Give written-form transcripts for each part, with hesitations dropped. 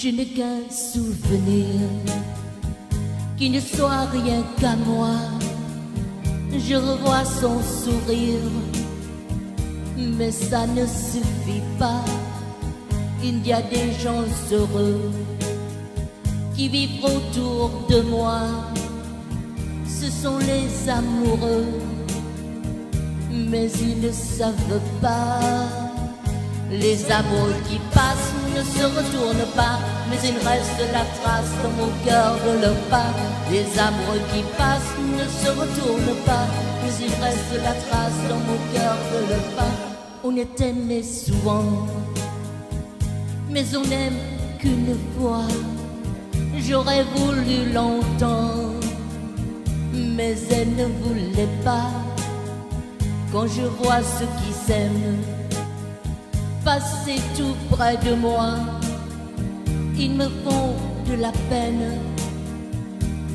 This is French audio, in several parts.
Je n'ai qu'un souvenir qui ne soit rien qu'à moi. Je revois son sourire, mais ça ne suffit pas. Il y a des gens heureux qui vivent autour de moi. Ce sont les amoureux, mais ils ne savent pas. Les amoureux qui passent ne se retournent pas, mais il reste la trace dans mon cœur de leur pas. Les amoureux qui passent ne se retournent pas, mais il reste la trace dans mon cœur de leur pas. On est aimé souvent, mais on n'aime qu'une fois. J'aurais voulu longtemps, mais elle ne voulait pas. Quand je vois ceux qui s'aiment passer tout près de moi, ils me font de la peine,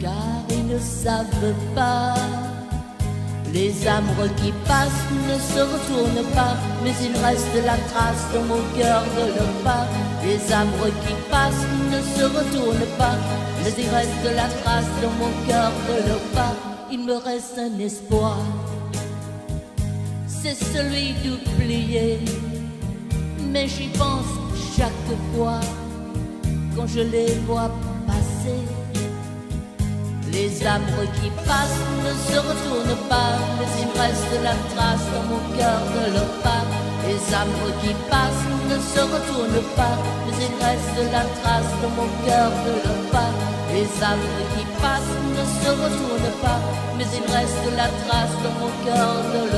car ils ne savent pas. Les amoureux qui passent ne se retournent pas, mais il reste la trace dans mon cœur de leur pas. Les amoureux qui passent ne se retournent pas, mais il reste la trace dans mon cœur de leur pas. Il me reste un espoir, c'est celui d'oublier, mais j'y pense chaque fois quand je les vois passer. Les amoureux qui passent ne se retournent pas, mais il reste la trace dans mon cœur de leur pas. Les amoureux qui passent ne se retournent pas, mais il reste la trace dans mon cœur de leur pas. Les amoureux qui passent ne se retournent pas, mais il reste la trace dans mon cœur de leur pas.